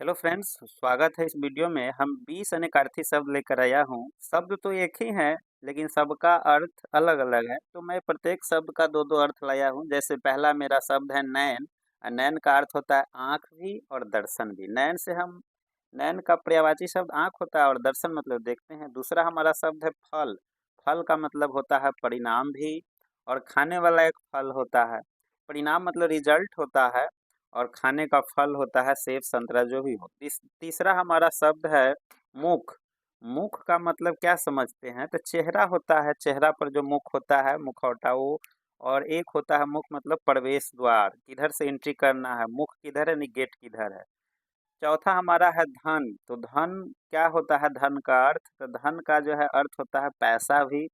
Hello friends, स्वागत है इस वीडियो में। हम 20 अनेकार्थी शब्द लेकर आया हूँ। शब्द तो एक ही है, लेकिन सबका अर्थ अलग अलग है। तो मैं प्रत्येक शब्द का दो दो अर्थ लाया हूँ। जैसे पहला मेरा शब्द है नैन। नैन का अर्थ होता है आँख भी और दर्शन भी। नैन का पर्यायवाची शब्द आँख होता है और दर्शन मतलब देखते हैं। दूसरा हमारा शब्द है फल। फल का मतलब होता है परिणाम भी और खाने वाला एक फल होता है। परिणाम मतलब रिजल्ट होता है और खाने का फल होता है सेब संतरा जो भी हो। तीसरा हमारा शब्द है मुख। मुख का मतलब क्या समझते हैं? तो चेहरा होता है, चेहरा पर जो मुख होता है, मुखौटा वो। और एक होता है मुख मतलब प्रवेश द्वार, किधर से एंट्री करना है, मुख किधर है, गेट किधर है। चौथा हमारा है धन। तो धन क्या होता है? धन का अर्थ, तो धन का जो है अर्थ होता है पैसा भी,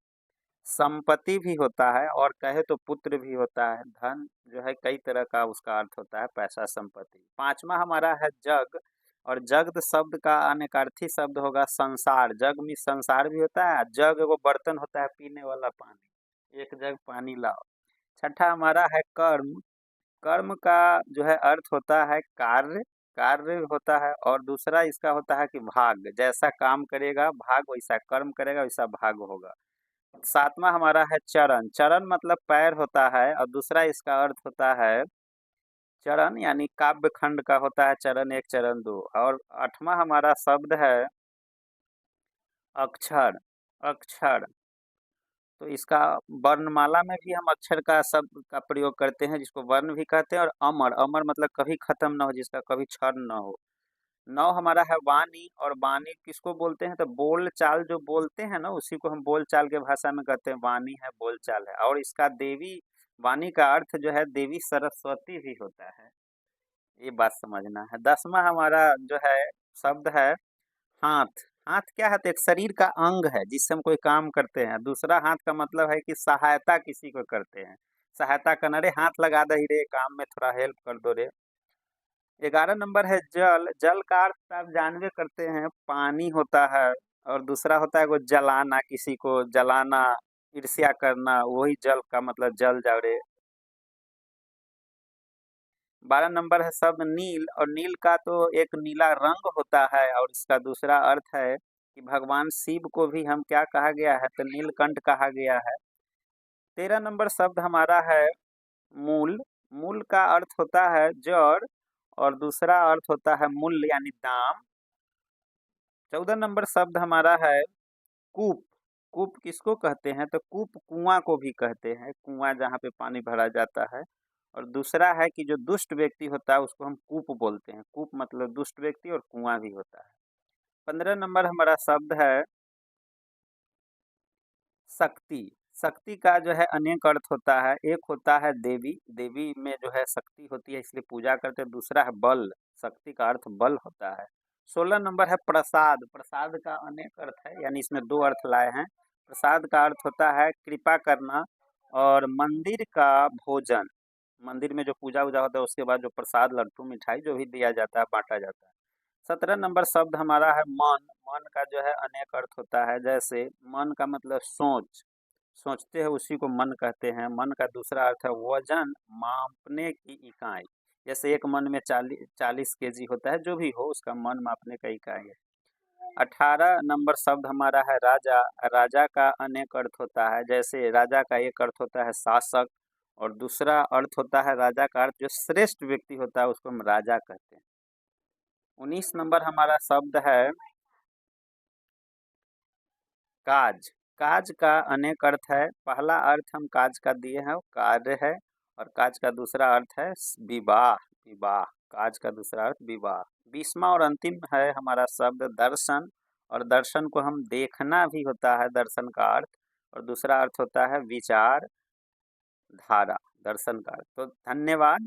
संपत्ति भी होता है और कहे तो पुत्र भी होता है। धन जो है कई तरह का उसका अर्थ होता है, पैसा संपत्ति। पांचवा हमारा है जग। और जग शब्द का अनेकार्थी शब्द होगा संसार। जग में संसार भी होता है। जग वो बर्तन होता है पीने वाला पानी, एक जग पानी लाओ। छठा हमारा है कर्म। कर्म का जो है अर्थ होता है कार्य, कार्य होता है। और दूसरा इसका होता है कि भाग, जैसा काम करेगा भाग, वैसा कर्म करेगा वैसा भाग होगा। सातवां हमारा है चरण। चरण मतलब पैर होता है और दूसरा इसका अर्थ होता है चरण, यानी काव्य खंड का होता है चरण एक चरण दो। और आठवां हमारा शब्द है अक्षर। अक्षर तो इसका वर्णमाला में भी हम अक्षर का शब्द का प्रयोग करते हैं, जिसको वर्ण भी कहते हैं। और अमर, अमर मतलब कभी खत्म ना हो, जिसका कभी क्षरण ना हो। नौ हमारा है वाणी। और वाणी किसको बोलते हैं? तो बोल चाल जो बोलते हैं ना, उसी को हम बोल चाल के भाषा में कहते हैं। वाणी है, बोल चाल है। और इसका देवी, वाणी का अर्थ जो है देवी सरस्वती भी होता है, ये बात समझना है। दसवां हमारा जो है शब्द है हाथ। हाथ क्या है? तो एक शरीर का अंग है जिससे हम कोई काम करते हैं। दूसरा हाथ का मतलब है कि सहायता किसी को करते हैं, सहायता करना, रे हाथ लगा दे रे काम में, थोड़ा हेल्प कर दो रे। 11 नंबर है जल। जल का अर्थ आप जानबे करते हैं, पानी होता है। और दूसरा होता है वो जलाना, किसी को जलाना, ईर्ष्या करना, वही जल का मतलब जल जाओ रे। 12 नंबर है शब्द नील। और नील का तो एक नीला रंग होता है और इसका दूसरा अर्थ है कि भगवान शिव को भी हम क्या कहा गया है? तो नीलकंठ कहा गया है। 13 नंबर शब्द हमारा है मूल। मूल का अर्थ होता है जड़ और दूसरा अर्थ होता है मूल्य यानी दाम। 14 नंबर शब्द हमारा है कूप। कूप किसको कहते हैं? तो कूप कुआं को भी कहते हैं, कुआं जहाँ पे पानी भरा जाता है। और दूसरा है कि जो दुष्ट व्यक्ति होता है उसको हम कूप बोलते हैं। कूप मतलब दुष्ट व्यक्ति और कुआं भी होता है। 15 नंबर हमारा शब्द है शक्ति। शक्ति का जो है अनेक अर्थ होता है। एक होता है देवी, देवी में जो है शक्ति होती है इसलिए पूजा करते हैं। दूसरा है बल, शक्ति का अर्थ बल होता है। 16 नंबर है प्रसाद। प्रसाद का अनेक अर्थ है, यानी इसमें दो अर्थ लाए हैं। प्रसाद का अर्थ होता है कृपा करना और मंदिर का भोजन। मंदिर में जो पूजा वूजा होता है उसके बाद जो प्रसाद, लड्डू, मिठाई जो भी दिया जाता है, बांटा जाता है। 17 नंबर शब्द हमारा है मन। मन का जो है अनेक अर्थ होता है। जैसे मन का मतलब सोच, सोचते हैं उसी को मन कहते हैं। मन का दूसरा अर्थ है वजन, मापने की इकाई। जैसे एक मन में 40 केजी होता है, जो भी हो उसका मन मापने का इकाई है। 18 नंबर शब्द हमारा है राजा। राजा का अनेक अर्थ होता है। जैसे राजा का एक अर्थ होता है शासक और दूसरा अर्थ होता है राजा का अर्थ जो श्रेष्ठ व्यक्ति होता है उसको हम राजा कहते हैं। 19 नंबर हमारा शब्द है काज। काज का अनेक अर्थ है। पहला अर्थ हम काज का दिए हैं, कार्य है। और काज का दूसरा अर्थ है विवाह। विवाह, काज का दूसरा अर्थ विवाह। 20वां और अंतिम है हमारा शब्द दर्शन। और दर्शन को हम देखना भी होता है, दर्शन का अर्थ। और दूसरा अर्थ होता है विचार धारा, दर्शन का अर्थ। तो धन्यवाद।